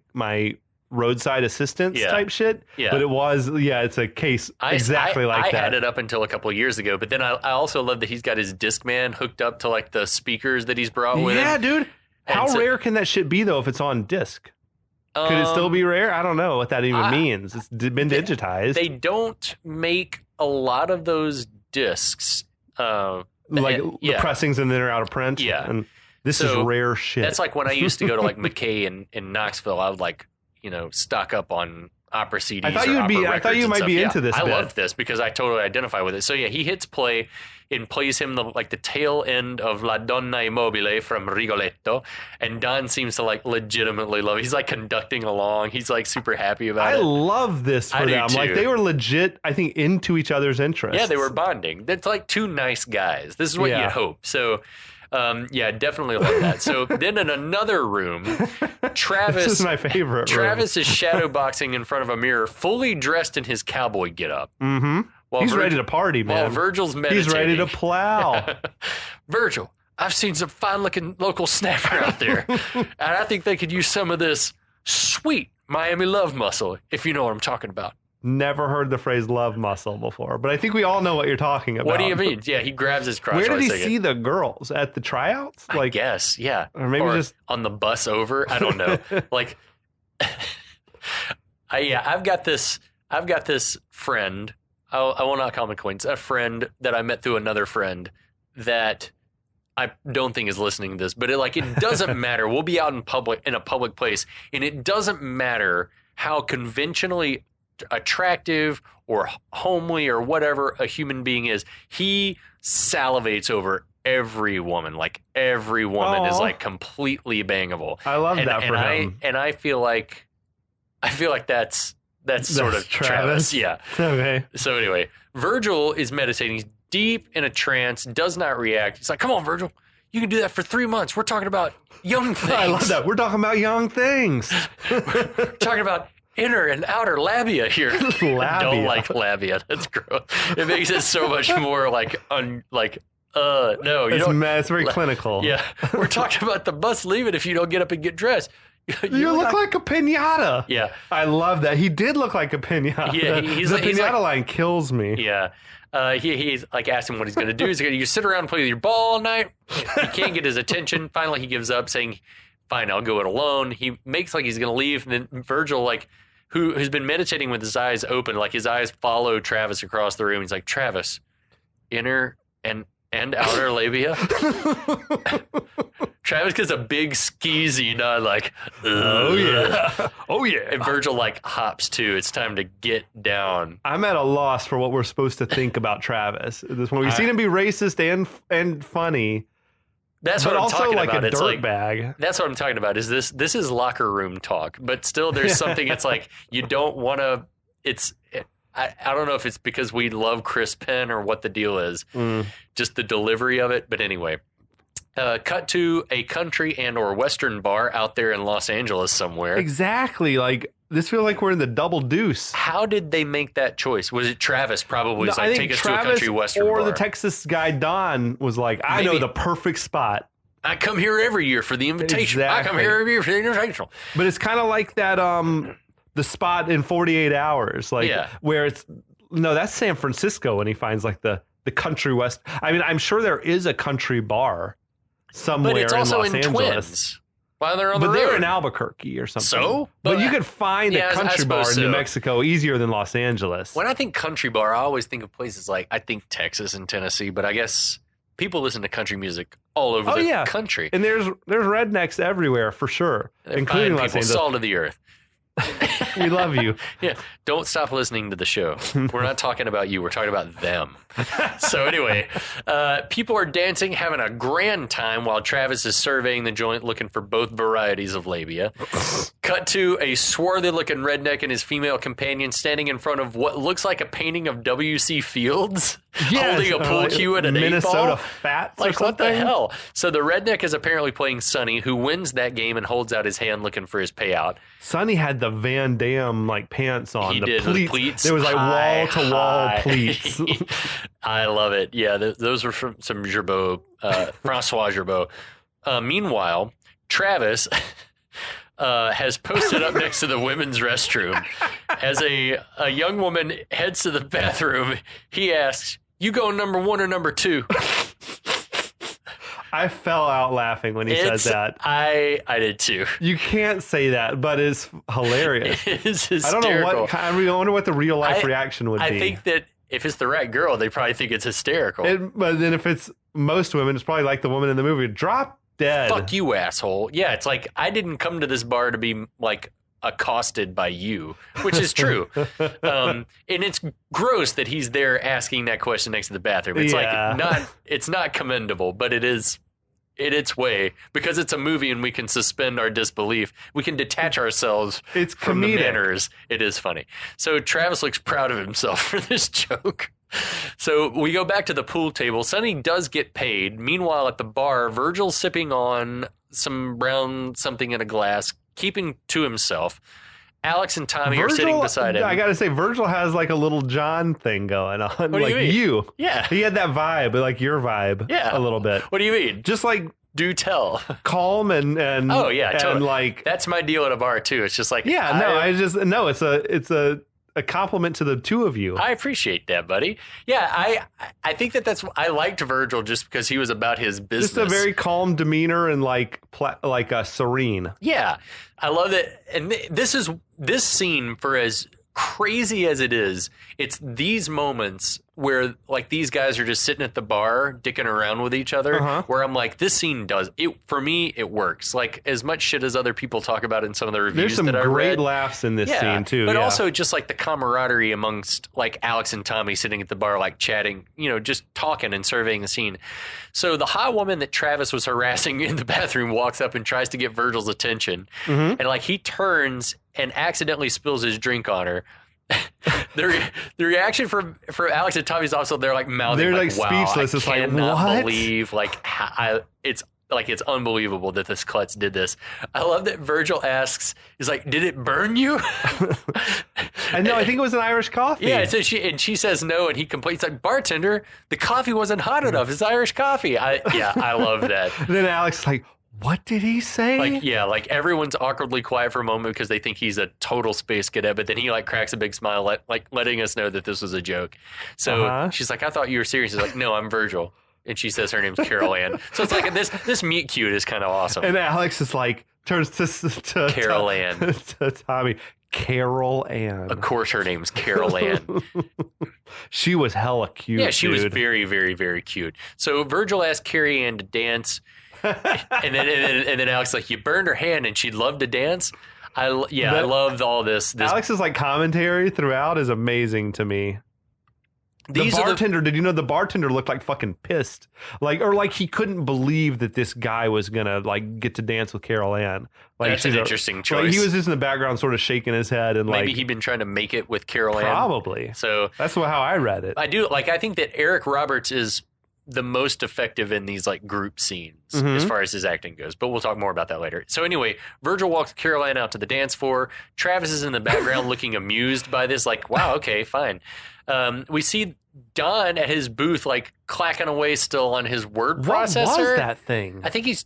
[SPEAKER 2] roadside assistance type shit. Yeah. But it's a case exactly like that.
[SPEAKER 3] I had it up until a couple of years ago, but then I also love that he's got his Discman hooked up to like the speakers that he's brought with him.
[SPEAKER 2] Yeah, dude. How rare can that shit be though if it's on disc? Could it still be rare? I don't know what that even means. It's been digitized.
[SPEAKER 3] They don't make a lot of those discs.
[SPEAKER 2] The pressings and then are out of print.
[SPEAKER 3] Yeah.
[SPEAKER 2] And this is rare shit.
[SPEAKER 3] That's like when I used to go to like McKay in Knoxville, I would like, stock up on opera CDs. I
[SPEAKER 2] thought you might be into this.
[SPEAKER 3] I loved this because I totally identify with it. So yeah, he hits play and plays him the tail end of La Donna Immobile from Rigoletto, and Don seems to like legitimately love it. He's like conducting along. He's like super happy about it.
[SPEAKER 2] I love this for them. Like they were legit, I think, into each other's interests.
[SPEAKER 3] Yeah, they were bonding. That's like two nice guys. This is what you'd hope. So definitely love that. So then in another room, Travis.
[SPEAKER 2] This is my favorite.
[SPEAKER 3] Travis is shadowboxing in front of a mirror, fully dressed in his cowboy getup.
[SPEAKER 2] Mm-hmm. He's ready to party, man.
[SPEAKER 3] While Virgil's meditating.
[SPEAKER 2] He's ready to plow.
[SPEAKER 3] Virgil, I've seen some fine-looking local snapper out there, and I think they could use some of this sweet Miami love muscle, if you know what I'm talking about.
[SPEAKER 2] Never heard the phrase love muscle before, but I think we all know what you're talking about.
[SPEAKER 3] What do you mean? Yeah, he grabs his crotch.
[SPEAKER 2] Where did he see the girls? At the tryouts?
[SPEAKER 3] I guess, yeah.
[SPEAKER 2] Or maybe just
[SPEAKER 3] on the bus over. I don't know. Like, I've got this friend. I will not call him acquaintance. A friend that I met through another friend that I don't think is listening to this, but it doesn't matter. We'll be out in a public place, and it doesn't matter how conventionally attractive or homely or whatever a human being is. He salivates over every woman. Like every woman is like completely bangable.
[SPEAKER 2] I love that for him.
[SPEAKER 3] And I feel like that's sort of Travis. Yeah.
[SPEAKER 2] Okay.
[SPEAKER 3] So anyway, Virgil is meditating. He's deep in a trance, does not react. He's like, come on, Virgil. You can do that for 3 months. We're talking about young things.
[SPEAKER 2] I love that. We're talking about young things.
[SPEAKER 3] We're talking about inner and outer labia here.
[SPEAKER 2] Labia.
[SPEAKER 3] Don't like labia. That's gross. It makes it so much more no, you don't.
[SPEAKER 2] It's very clinical.
[SPEAKER 3] Yeah. We're talking about the bus leaving if you don't get up and get dressed.
[SPEAKER 2] You look like a pinata.
[SPEAKER 3] Yeah.
[SPEAKER 2] I love that. He did look like a pinata.
[SPEAKER 3] Yeah,
[SPEAKER 2] the pinata line kills me.
[SPEAKER 3] Yeah. He's like asking what he's going to do. He's going to sit around and play with your ball all night. He can't get his attention. Finally, he gives up, saying, fine, I'll go it alone. He makes like he's going to leave. And then Virgil, who's been meditating with his eyes open, like his eyes follow Travis across the room. He's like, Travis, inner and outer labia. Travis gets a big skeezy nod, like,
[SPEAKER 2] oh yeah, oh yeah.
[SPEAKER 3] And Virgil hops too. It's time to get down.
[SPEAKER 2] I'm at a loss for what we're supposed to think about Travis. When we've seen him be racist and funny.
[SPEAKER 3] That's what I'm talking about.
[SPEAKER 2] But also like a dirtbag.
[SPEAKER 3] That's what I'm talking about. Is this is locker room talk? But still, there's something. It's like you don't want to. I don't know if it's because we love Chris Penn or what the deal is. Just the delivery of it. But anyway, cut to a country and or Western bar out there in Los Angeles somewhere.
[SPEAKER 2] Exactly. Like this feels like we're in the double deuce.
[SPEAKER 3] How did they make that choice? Was it Travis probably was like, take us to a country Western bar?
[SPEAKER 2] Or the Texas guy Don was like, I know the perfect spot.
[SPEAKER 3] I come here every year for the invitation.
[SPEAKER 2] Exactly.
[SPEAKER 3] I come here every year for the invitation.
[SPEAKER 2] But it's kind of like that the spot in 48 Hours, where that's San Francisco, and he finds like the country west. I mean, I'm sure there is a country bar somewhere
[SPEAKER 3] but it's also
[SPEAKER 2] in Los Angeles.
[SPEAKER 3] Twins. While they're on the road.
[SPEAKER 2] But they're in Albuquerque or something.
[SPEAKER 3] So?
[SPEAKER 2] But you could find a country bar in New Mexico easier than Los Angeles.
[SPEAKER 3] When I think country bar, I always think of places like, I think Texas and Tennessee, but I guess people listen to country music all over the country.
[SPEAKER 2] And there's rednecks everywhere for sure, including Los Angeles.
[SPEAKER 3] Salt of the earth.
[SPEAKER 2] We love you.
[SPEAKER 3] Yeah. Don't stop listening to the show. We're not talking about you. We're talking about them. So anyway, people are dancing, having a grand time while Travis is surveying the joint, looking for both varieties of labia. Cut to a swarthy-looking redneck and his female companion standing in front of what looks like a painting of W.C. Fields, holding a pool cue at an
[SPEAKER 2] Minnesota
[SPEAKER 3] 8-ball.
[SPEAKER 2] Fats
[SPEAKER 3] like,
[SPEAKER 2] or something?
[SPEAKER 3] What the hell? So the redneck is apparently playing Sonny, who wins that game and holds out his hand looking for his payout.
[SPEAKER 2] Sonny had the Van Damme like pants on.
[SPEAKER 3] He
[SPEAKER 2] the
[SPEAKER 3] did with pleats.
[SPEAKER 2] There was like
[SPEAKER 3] high,
[SPEAKER 2] wall to wall
[SPEAKER 3] high.
[SPEAKER 2] pleats.
[SPEAKER 3] I love it. Yeah, those were from some Gerbeau, Francois Gerbeau. Meanwhile, Travis has posted up next to the women's restroom. As a young woman heads to the bathroom, he asks, "You go number 1 or number 2?"
[SPEAKER 2] I fell out laughing when he said that.
[SPEAKER 3] I did too.
[SPEAKER 2] You can't say that, but it's hilarious.
[SPEAKER 3] It is hysterical.
[SPEAKER 2] I don't know what. I wonder what the real life reaction would be.
[SPEAKER 3] I think that if it's the right girl, they probably think it's hysterical.
[SPEAKER 2] But then if it's most women, it's probably like the woman in the movie. Drop dead.
[SPEAKER 3] Fuck you, asshole. Yeah, it's like, I didn't come to this bar to be like accosted by you, which is true. And it's gross that he's there asking that question next to the bathroom. It's it's not commendable, but it is in its way, because it's a movie and we can suspend our disbelief. We can detach ourselves from the manners. It is funny. So Travis looks proud of himself for this joke. So we go back to the pool table. Sonny does get paid. Meanwhile, at the bar, Virgil's sipping on some brown something in a glass, keeping to himself. Alex and Tommy are sitting beside him.
[SPEAKER 2] I got to say, Virgil has like a little John thing going on.
[SPEAKER 3] What do you mean? Yeah.
[SPEAKER 2] He had that vibe, like your vibe.
[SPEAKER 3] Yeah.
[SPEAKER 2] A little bit.
[SPEAKER 3] What do you mean?
[SPEAKER 2] Just like
[SPEAKER 3] do tell.
[SPEAKER 2] Calm and
[SPEAKER 3] oh yeah, totally.
[SPEAKER 2] And like
[SPEAKER 3] that's my deal at a bar too. It's just like
[SPEAKER 2] it's a compliment to the two of you.
[SPEAKER 3] I appreciate that, buddy. Yeah, I think that's I liked Virgil just because he was about his business.
[SPEAKER 2] Just a very calm demeanor and like serene.
[SPEAKER 3] Yeah, I love it. And this scene, for as crazy as it is, it's these moments where like these guys are just sitting at the bar dicking around with each other, where I'm like, this scene does it for me. It works. Like as much shit as other people talk about in some of the reviews.
[SPEAKER 2] There's some
[SPEAKER 3] that I
[SPEAKER 2] great
[SPEAKER 3] read.
[SPEAKER 2] laughs in this scene too,
[SPEAKER 3] but also just like the camaraderie amongst like Alex and Tommy sitting at the bar, like chatting, just talking and surveying the scene. So the hot woman that Travis was harassing in the bathroom walks up and tries to get Virgil's attention, and like he turns and accidentally spills his drink on her. The reaction from Alex and Tommy is also they're like mouthing,
[SPEAKER 2] they're
[SPEAKER 3] like wow,
[SPEAKER 2] speechless.
[SPEAKER 3] I
[SPEAKER 2] It's
[SPEAKER 3] cannot
[SPEAKER 2] like what?
[SPEAKER 3] believe it's unbelievable that this klutz did this. I love that Virgil asks, he's like, did it burn you?
[SPEAKER 2] And no, I think it was an Irish coffee.
[SPEAKER 3] Yeah, so she says no, and he complains like, bartender, the coffee wasn't hot enough. It's Irish coffee. I love that.
[SPEAKER 2] Then Alex is like, what did he say?
[SPEAKER 3] Like everyone's awkwardly quiet for a moment because they think he's a total space cadet, but then he like cracks a big smile, letting us know that this was a joke. So she's like, I thought you were serious. He's like, no, I'm Virgil. And she says her name's Carol Ann. So it's like this meet cute is kind of awesome.
[SPEAKER 2] And Alex is like, turns to
[SPEAKER 3] Carol Ann.
[SPEAKER 2] To Tommy. Carol Ann.
[SPEAKER 3] Of course her name's Carol Ann.
[SPEAKER 2] She was hella cute.
[SPEAKER 3] Yeah, she was very, very, very cute. So Virgil asked Carrie Ann to dance. and then Alex like, you burned her hand and she'd love to dance. I loved all this.
[SPEAKER 2] Alex's like commentary throughout is amazing to me. The bartender, did you know the bartender looked like fucking pissed? Like he couldn't believe that this guy was gonna like get to dance with Carol Ann. Like,
[SPEAKER 3] that's an interesting choice.
[SPEAKER 2] Like, he was just in the background sort of shaking his head and
[SPEAKER 3] maybe he'd been trying to make it with Carol Ann.
[SPEAKER 2] Probably.
[SPEAKER 3] So
[SPEAKER 2] that's how I read it.
[SPEAKER 3] I think that Eric Roberts is the most effective in these like group scenes as far as his acting goes, but we'll talk more about that later. So anyway, Virgil walks Carol Ann out to the dance floor. Travis is in the background looking amused by this, like, wow, okay, fine. We see Don at his booth, like clacking away still on his word processor.
[SPEAKER 2] What was that thing?
[SPEAKER 3] I think it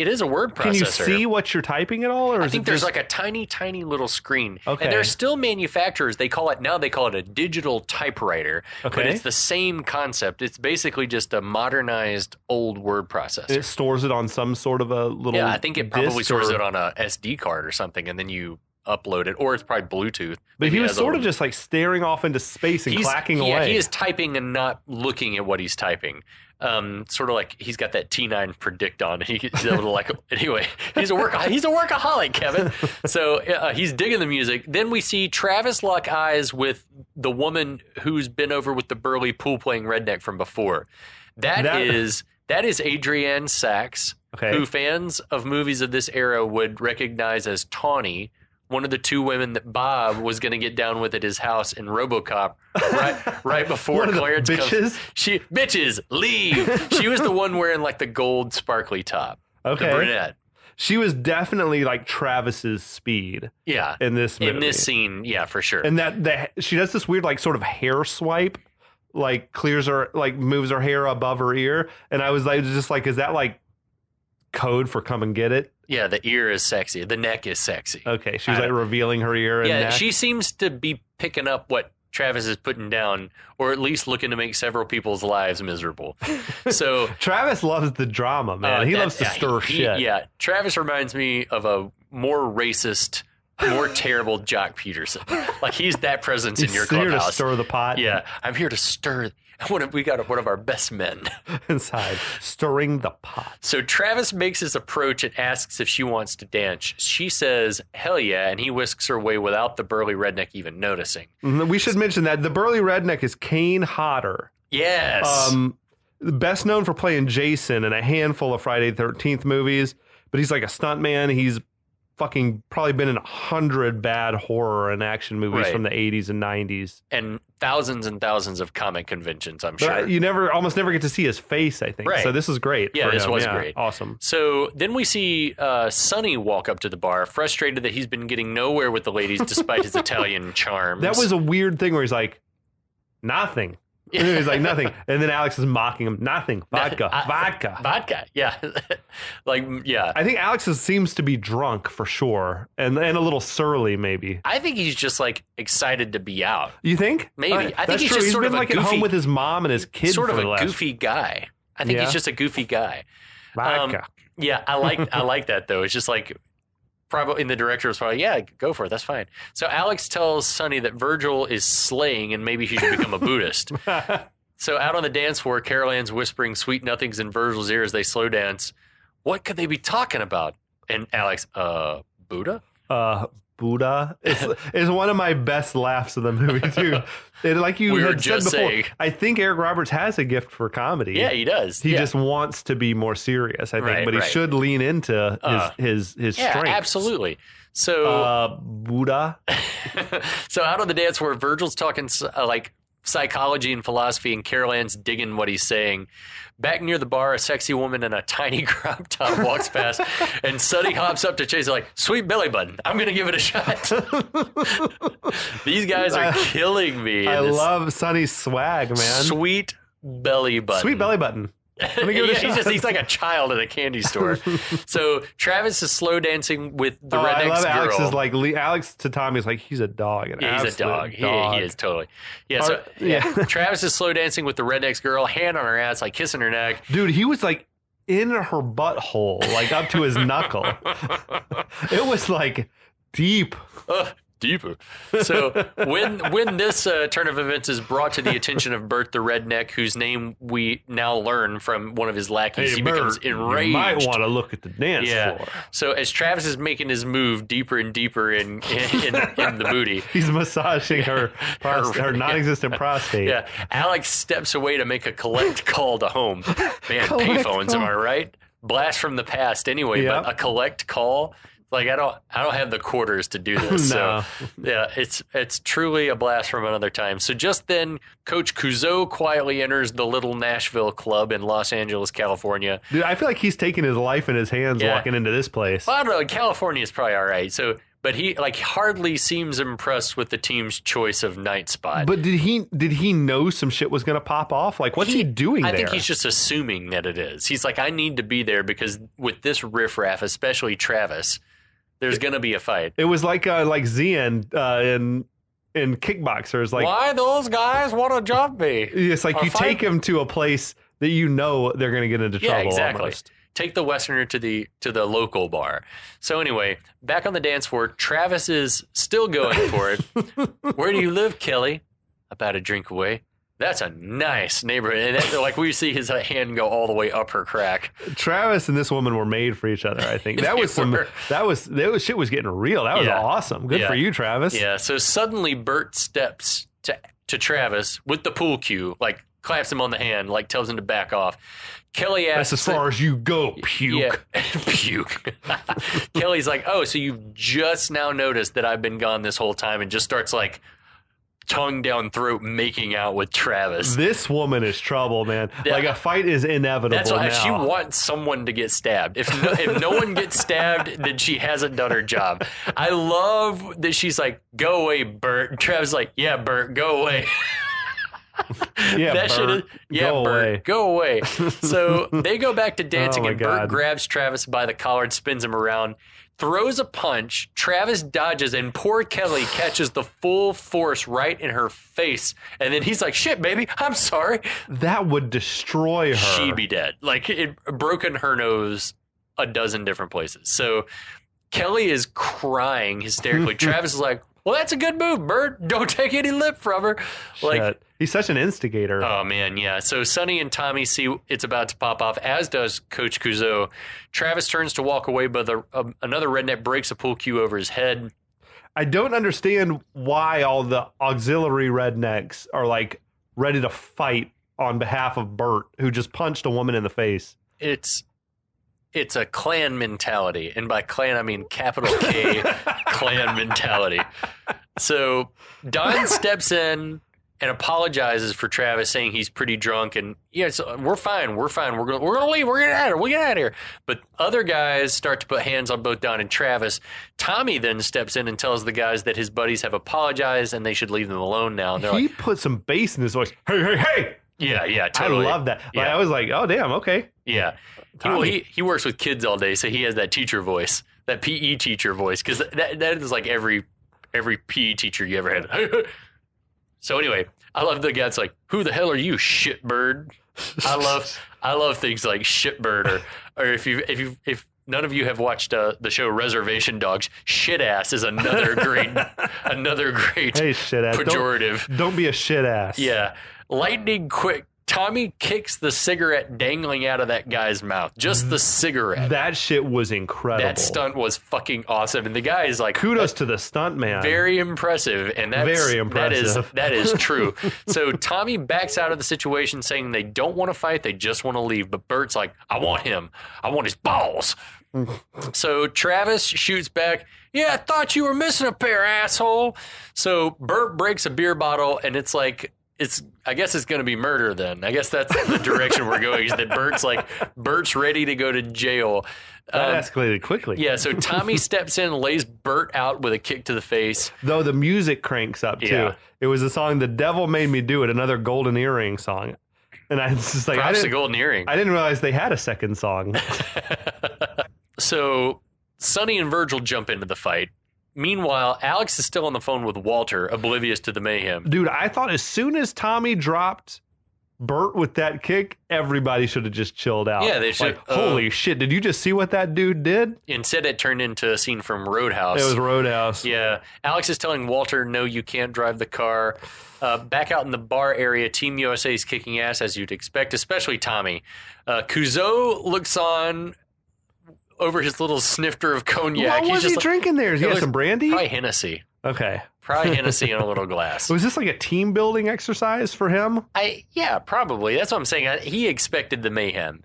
[SPEAKER 3] is a word processor.
[SPEAKER 2] Can you see what you're typing at all? Or
[SPEAKER 3] I think there's like a tiny little screen.
[SPEAKER 2] Okay.
[SPEAKER 3] And there's still manufacturers. They call it a digital typewriter.
[SPEAKER 2] Okay.
[SPEAKER 3] But it's the same concept. It's basically just a modernized old word processor.
[SPEAKER 2] It stores it on some sort of a little.
[SPEAKER 3] Yeah, I think it probably stores it on a SD card or something, and then you upload it, or it's probably Bluetooth.
[SPEAKER 2] But he was sort of just like staring off into space and clacking away.
[SPEAKER 3] Yeah, he is typing and not looking at what he's typing. Sort of like he's got that T9 predict on. He's able to like anyway. He's a workaholic, Kevin. So he's digging the music. Then we see Travis lock eyes with the woman who's been over with the burly pool playing redneck from before. That is Adrienne Sachs, who fans of movies of this era would recognize as Tawny, one of the two women that Bob was going to get down with at his house in RoboCop right before Clarence comes. Bitches, leave. She was the one wearing like the gold sparkly top.
[SPEAKER 2] Okay.
[SPEAKER 3] The brunette.
[SPEAKER 2] she was definitely like Travis's speed.
[SPEAKER 3] Yeah.
[SPEAKER 2] In this movie.
[SPEAKER 3] In this scene, yeah, for sure.
[SPEAKER 2] And that she does this weird like sort of hair swipe, like clears her, like moves her hair above her ear. And I was like, just like, is that like code for come and get it?
[SPEAKER 3] Yeah, the ear is sexy. The neck is sexy.
[SPEAKER 2] Okay, she was like revealing her ear and neck.
[SPEAKER 3] She seems to be picking up what Travis is putting down, or at least looking to make several people's lives miserable. So
[SPEAKER 2] Travis loves the drama, man. He loves to stir shit.
[SPEAKER 3] Yeah, Travis reminds me of a more racist, more terrible Jock Peterson. Like he's that presence in your clubhouse.
[SPEAKER 2] Here to stir the pot.
[SPEAKER 3] Yeah, I'm here to stir. We got one of our best men
[SPEAKER 2] inside, stirring the pot.
[SPEAKER 3] So Travis makes his approach and asks if she wants to dance. She says, hell yeah, and he whisks her away without the burly redneck even noticing.
[SPEAKER 2] We should mention that the burly redneck is Kane Hodder.
[SPEAKER 3] Yes.
[SPEAKER 2] Best known for playing Jason in a handful of Friday the 13th movies, but he's like a stuntman. He's fucking probably been in 100 bad horror and action movies from the 80s and 90s.
[SPEAKER 3] And thousands of comic conventions, I'm sure.
[SPEAKER 2] But you almost never get to see his face, I think.
[SPEAKER 3] Right.
[SPEAKER 2] So this is great.
[SPEAKER 3] Yeah, this was great.
[SPEAKER 2] Awesome.
[SPEAKER 3] So then we see Sonny walk up to the bar, frustrated that he's been getting nowhere with the ladies despite his Italian charms.
[SPEAKER 2] That was a weird thing where he's like, nothing. He's like, nothing. And then Alex is mocking him. Nothing. Vodka.
[SPEAKER 3] Vodka. Yeah. Yeah.
[SPEAKER 2] I think Alex seems to be drunk for sure. And a little surly, maybe.
[SPEAKER 3] I think he's just like excited to be out.
[SPEAKER 2] You think?
[SPEAKER 3] Maybe. I think
[SPEAKER 2] he's
[SPEAKER 3] just
[SPEAKER 2] sort of like at home with his mom and his kids.
[SPEAKER 3] Sort of a goofy guy. I think he's just a goofy guy.
[SPEAKER 2] Vodka.
[SPEAKER 3] Yeah. I like that though. It's just like, probably in the director was probably, yeah, go for it. That's fine. So Alex tells Sonny that Virgil is slaying and maybe he should become a Buddhist. So out on the dance floor, Carol Ann's whispering sweet nothings in Virgil's ear as they slow dance. What could they be talking about? And Alex, Buddha?
[SPEAKER 2] Buddha is one of my best laughs of the movie too. And like you had said before, saying. I think Eric Roberts has a gift for comedy.
[SPEAKER 3] Yeah, he does.
[SPEAKER 2] He just wants to be more serious, I think, but he should lean into his strengths.
[SPEAKER 3] Absolutely. So
[SPEAKER 2] Buddha.
[SPEAKER 3] So out on the dance floor, Virgil's talking like psychology and philosophy, and Carol Ann's digging what he's saying. Back near the bar, a sexy woman in a tiny crop top walks past, and Sonny hops up to chase her like, sweet belly button. I'm going to give it a shot. These guys are killing me.
[SPEAKER 2] I love Sonny's swag, man.
[SPEAKER 3] Sweet belly button.
[SPEAKER 2] Sweet belly button. Let me give it a shot.
[SPEAKER 3] He's like a child at a candy store. So Travis is slow dancing with the redneck's girl. I love
[SPEAKER 2] Alex is like, Alex to Tommy is like, he's a dog.
[SPEAKER 3] He's a dog. He is totally. Yeah. Travis is slow dancing with the redneck's girl, hand on her ass, like kissing her neck.
[SPEAKER 2] Dude, he was like in her butthole, like up to his knuckle. It was like deep.
[SPEAKER 3] Deeper. So when this turn of events is brought to the attention of Bert the redneck, whose name we now learn from one of his lackeys, he becomes enraged.
[SPEAKER 2] You might want to look at the dance floor.
[SPEAKER 3] So as Travis is making his move deeper and deeper in the booty,
[SPEAKER 2] he's massaging her non-existent prostate.
[SPEAKER 3] Yeah, Alex steps away to make a collect call to home. Man, payphones, am I right? Blast from the past, anyway. Yep. But a collect call. Like I don't have the quarters to do this.
[SPEAKER 2] No.
[SPEAKER 3] So yeah, it's truly a blast from another time. So just then, Coach Couzo quietly enters the Little Nashville Club in Los Angeles, California.
[SPEAKER 2] Dude, I feel like he's taking his life in his hands walking into this place.
[SPEAKER 3] Well, I don't know. California is probably all right. So, but he hardly seems impressed with the team's choice of night spot.
[SPEAKER 2] But did he know some shit was going to pop off? Like, what's he doing there?
[SPEAKER 3] I think he's just assuming that it is. He's like, I need to be there because with this riffraff, especially Travis, there's going to be a fight.
[SPEAKER 2] It was like Zian in Kickboxers. Like,
[SPEAKER 3] why those guys want to jump me?
[SPEAKER 2] It's like you take him to a place that you know they're going to get into trouble.
[SPEAKER 3] Exactly.
[SPEAKER 2] Almost.
[SPEAKER 3] Take the Westerner to the local bar. So anyway, back on the dance floor, Travis is still going for it. Where do you live, Kelly? About a drink away. That's a nice neighborhood. And like we see his hand go all the way up her crack.
[SPEAKER 2] Travis and this woman were made for each other, I think. That was shit was getting real. That was awesome. Good for you, Travis.
[SPEAKER 3] Yeah. So suddenly Bert steps to Travis with the pool cue, like claps him on the hand, like tells him to back off. Kelly asks,
[SPEAKER 2] that's as far as you go, puke.
[SPEAKER 3] Yeah, puke. Kelly's like, oh, so you've just now noticed that I've been gone this whole time, and just starts like tongue down throat making out with Travis.
[SPEAKER 2] This woman is trouble, man. Like a fight is inevitable.
[SPEAKER 3] That's why
[SPEAKER 2] now.
[SPEAKER 3] she wants someone to get stabbed. If no one gets stabbed, then she hasn't done her job. I love that she's like, "Go away, Bert." And Travis is like, "Yeah, Bert, go away."
[SPEAKER 2] Yeah,
[SPEAKER 3] that
[SPEAKER 2] Bert, go
[SPEAKER 3] Bert,
[SPEAKER 2] away.
[SPEAKER 3] go away. So they go back to dancing,
[SPEAKER 2] Oh, my
[SPEAKER 3] and Bert
[SPEAKER 2] God.
[SPEAKER 3] grabs Travis by the collar and spins him around, throws a punch. Travis dodges, and poor Kelly catches the full force right in her face. And then he's like, "Shit, baby, I'm sorry."
[SPEAKER 2] That would destroy her.
[SPEAKER 3] She'd be dead. Like, it broken her nose a dozen different places. So Kelly is crying hysterically. Travis is like, "Well, that's a good move, Bert. Don't take any lip from her." Like,
[SPEAKER 2] Shit. He's such an instigator.
[SPEAKER 3] oh, man, yeah. So Sonny and Tommy see it's about to pop off, as does Coach Couzo. Travis turns to walk away, but another redneck breaks a pool cue over his head.
[SPEAKER 2] I don't understand why all the auxiliary rednecks are like ready to fight on behalf of Bert, who just punched a woman in the face.
[SPEAKER 3] It's a clan mentality. And by clan, I mean capital K clan mentality. So Don steps in and apologizes for Travis, saying he's pretty drunk, and we're fine, we're gonna leave, we're gonna get out of here, we get out of here. But other guys start to put hands on both Don and Travis. Tommy then steps in and tells the guys that his buddies have apologized and they should leave them alone now. And they're
[SPEAKER 2] He
[SPEAKER 3] like,
[SPEAKER 2] put some bass in his voice. Hey, hey, hey!
[SPEAKER 3] yeah, totally.
[SPEAKER 2] I love that. Like,
[SPEAKER 3] Yeah.
[SPEAKER 2] I was like, oh damn, okay.
[SPEAKER 3] Yeah, he works with kids all day, so he has that teacher voice, that PE teacher voice, because that is like every PE teacher you ever had. So anyway, I love the guy that's like, "Who the hell are you, shitbird?" I love things like shitbird, or if none of you have watched the show Reservation Dogs, shit ass is another great
[SPEAKER 2] Hey, shit ass.
[SPEAKER 3] pejorative.
[SPEAKER 2] Don't be a shit ass.
[SPEAKER 3] Yeah, lightning quick. Tommy kicks the cigarette dangling out of that guy's mouth. Just the cigarette.
[SPEAKER 2] That shit was incredible.
[SPEAKER 3] That stunt was fucking awesome. And the guy is like,
[SPEAKER 2] Kudos to the stunt man.
[SPEAKER 3] very impressive. And that's
[SPEAKER 2] Very impressive.
[SPEAKER 3] That is true. So Tommy backs out of the situation, saying they don't want to fight. They just want to leave. But Bert's like, "I want him. I want his balls." So Travis shoots back, "Yeah, I thought you were missing a pair, asshole." So Bert breaks a beer bottle, and it's like, I guess it's going to be murder then. I guess that's the direction we're going, is that Bert's ready to go to jail.
[SPEAKER 2] That escalated quickly.
[SPEAKER 3] Yeah, so Tommy steps in and lays Bert out with a kick to the face.
[SPEAKER 2] Though the music cranks up too.
[SPEAKER 3] Yeah.
[SPEAKER 2] It was a song, "The Devil Made Me Do It," another Golden Earring song. And I was just like,
[SPEAKER 3] Props to Golden Earring.
[SPEAKER 2] I didn't realize they had a second song.
[SPEAKER 3] So Sonny and Virgil jump into the fight. Meanwhile, Alex is still on the phone with Walter, oblivious to the mayhem.
[SPEAKER 2] Dude, I thought as soon as Tommy dropped Bert with that kick, everybody should have just chilled out.
[SPEAKER 3] Yeah, they should.
[SPEAKER 2] Like, holy shit, did you just see what that dude did?
[SPEAKER 3] Instead, it turned into a scene from Roadhouse.
[SPEAKER 2] It was Roadhouse.
[SPEAKER 3] Yeah, Alex is telling Walter, "No, you can't drive the car." Back out in the bar area, Team USA is kicking ass, as you'd expect, especially Tommy. Couzo looks on over his little snifter of cognac.
[SPEAKER 2] What was he drinking there? He had some brandy?
[SPEAKER 3] Probably Hennessy.
[SPEAKER 2] Okay.
[SPEAKER 3] Probably Hennessy in a little glass.
[SPEAKER 2] Was this like a team building exercise for him?
[SPEAKER 3] Yeah, probably. That's what I'm saying. He expected the mayhem.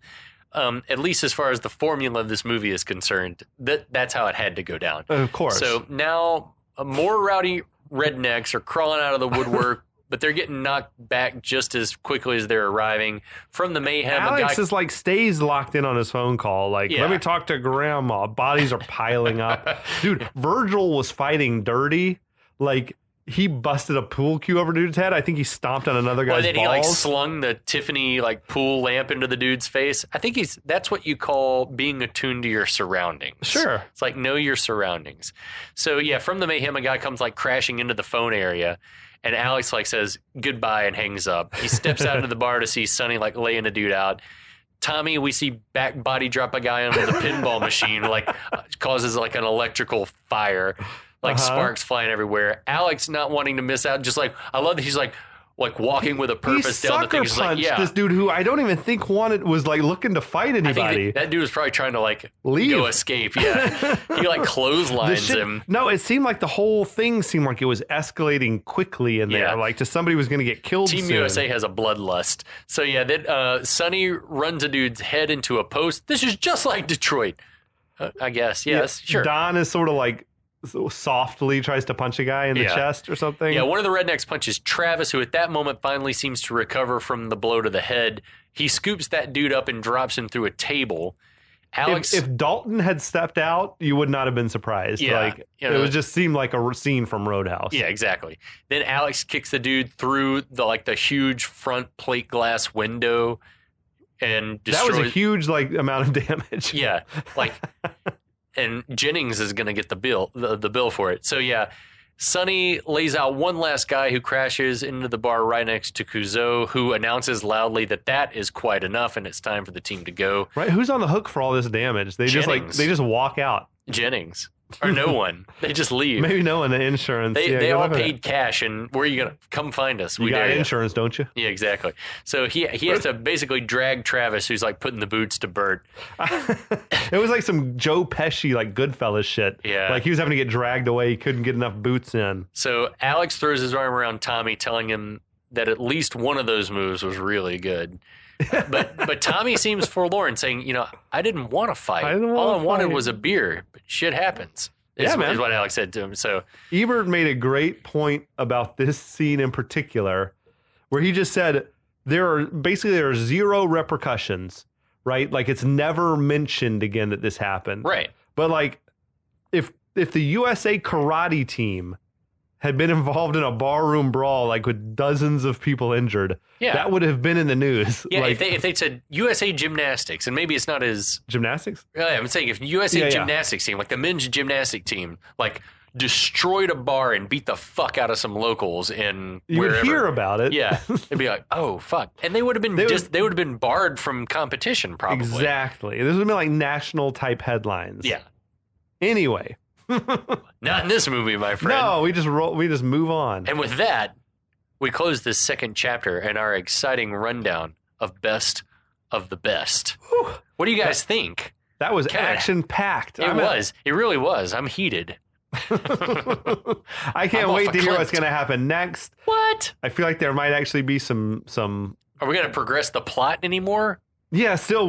[SPEAKER 3] At least as far as the formula of this movie is concerned, that's how it had to go down.
[SPEAKER 2] Of course.
[SPEAKER 3] So now more rowdy rednecks are crawling out of the woodwork, but they're getting knocked back just as quickly as they're arriving from the mayhem.
[SPEAKER 2] Alex is like stays locked in on his phone call. Like,
[SPEAKER 3] Yeah.
[SPEAKER 2] let me talk to grandma. Bodies are piling up. Dude, Virgil was fighting dirty. Like, he busted a pool cue over dude's head. I think he stomped on another guy's
[SPEAKER 3] Well, then
[SPEAKER 2] balls.
[SPEAKER 3] he like slung the Tiffany like pool lamp into the dude's face. I think that's what you call being attuned to your surroundings.
[SPEAKER 2] Sure.
[SPEAKER 3] It's like know your surroundings. So yeah, from the mayhem, a guy comes like crashing into the phone area, and Alex like says goodbye and hangs up. He steps out into the bar to see Sonny like laying a dude out. Tommy, we see back body drop a guy onto the pinball machine, like causes like an electrical fire. Like sparks flying everywhere. Alex not wanting to miss out. Just like, I love that he's like walking with a purpose
[SPEAKER 2] he
[SPEAKER 3] down the thing.
[SPEAKER 2] sucker
[SPEAKER 3] He's like,
[SPEAKER 2] punched
[SPEAKER 3] yeah.
[SPEAKER 2] this dude who I don't even think was like looking to fight
[SPEAKER 3] I
[SPEAKER 2] anybody.
[SPEAKER 3] think that dude was probably trying to like
[SPEAKER 2] Leave.
[SPEAKER 3] go escape. Yeah. He like
[SPEAKER 2] The
[SPEAKER 3] clotheslines
[SPEAKER 2] shit-
[SPEAKER 3] him.
[SPEAKER 2] No, it seemed like the whole thing seemed like it was escalating quickly in there.
[SPEAKER 3] Yeah.
[SPEAKER 2] Like somebody was going to get killed
[SPEAKER 3] Team
[SPEAKER 2] soon.
[SPEAKER 3] USA has a bloodlust. So yeah, then Sonny runs a dude's head into a post. This is just like Detroit. I guess. Yes. Sure.
[SPEAKER 2] Don is sort of like softly tries to punch a guy in the chest or something.
[SPEAKER 3] Yeah, one of the rednecks punches Travis, who at that moment finally seems to recover from the blow to the head. He scoops that dude up and drops him through a table. Alex,
[SPEAKER 2] if Dalton had stepped out, you would not have been surprised.
[SPEAKER 3] Yeah,
[SPEAKER 2] like it would just seem like a scene from Roadhouse.
[SPEAKER 3] Yeah, exactly. Then Alex kicks the dude through the huge front plate glass window and destroys.
[SPEAKER 2] That was a huge amount of damage.
[SPEAKER 3] Yeah, and Jennings is going to get the bill for it. So yeah, Sonny lays out one last guy who crashes into the bar right next to Couzo, who announces loudly that is quite enough and it's time for the team to go.
[SPEAKER 2] Right? Who's on the hook for all this damage? They
[SPEAKER 3] Jennings.
[SPEAKER 2] just walk out.
[SPEAKER 3] Jennings. Or no one. They just leave.
[SPEAKER 2] Maybe no one. The insurance.
[SPEAKER 3] They all paid cash, and where are you going to come find us?
[SPEAKER 2] You got insurance, don't you?
[SPEAKER 3] Yeah, exactly. So he has to basically drag Travis, who's putting the boots to Bert.
[SPEAKER 2] It was like some Joe Pesci, Goodfellas shit.
[SPEAKER 3] Yeah.
[SPEAKER 2] He was having to get dragged away. He couldn't get enough boots in.
[SPEAKER 3] So Alex throws his arm around Tommy, telling him that at least one of those moves was really good. But Tommy seems forlorn, saying, I didn't want to fight. All I wanted was a beer, but shit happens. Is what Alex said to him. So
[SPEAKER 2] Ebert made a great point about this scene in particular, where he just said there are zero repercussions, right? It's never mentioned again that this happened.
[SPEAKER 3] Right.
[SPEAKER 2] But if the USA karate team had been involved in a barroom brawl, with dozens of people injured, that would have been in the news.
[SPEAKER 3] Yeah, if they said USA Gymnastics, and maybe it's not as...
[SPEAKER 2] Gymnastics?
[SPEAKER 3] I'm saying if USA Gymnastics team, the men's gymnastic team, destroyed a bar and beat the fuck out of some locals in
[SPEAKER 2] you
[SPEAKER 3] wherever.
[SPEAKER 2] Would hear about it.
[SPEAKER 3] Yeah. It'd be oh, fuck. And they would have been they would have been barred from competition, probably.
[SPEAKER 2] Exactly. This would have been national type headlines.
[SPEAKER 3] Yeah.
[SPEAKER 2] Anyway.
[SPEAKER 3] Not in this movie, my friend.
[SPEAKER 2] No, we just move on.
[SPEAKER 3] And with that, we close this second chapter and our exciting rundown of Best of the Best.
[SPEAKER 2] Whew.
[SPEAKER 3] What do you guys think?
[SPEAKER 2] That was action-packed.
[SPEAKER 3] It was. It really was. I'm heated.
[SPEAKER 2] I can't wait to hear what's going to happen next.
[SPEAKER 3] What?
[SPEAKER 2] I feel like there might actually be some...
[SPEAKER 3] Are we going to progress the plot anymore?
[SPEAKER 2] Yeah, still,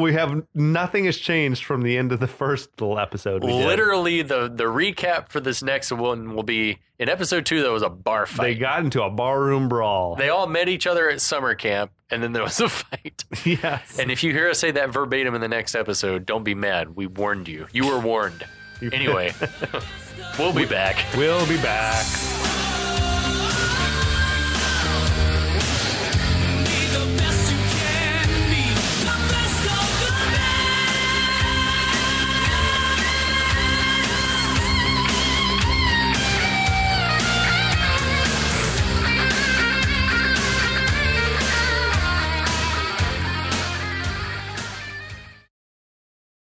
[SPEAKER 2] nothing has changed from the end of the first little episode.
[SPEAKER 3] Literally, the recap for this next one will be, in episode 2, there was a bar fight.
[SPEAKER 2] They got into a barroom brawl.
[SPEAKER 3] They all met each other at summer camp, and then there was a fight.
[SPEAKER 2] Yes.
[SPEAKER 3] And if you hear us say that verbatim in the next episode, don't be mad. We warned you. You were warned. Anyway, we'll be back.
[SPEAKER 2] We'll be back.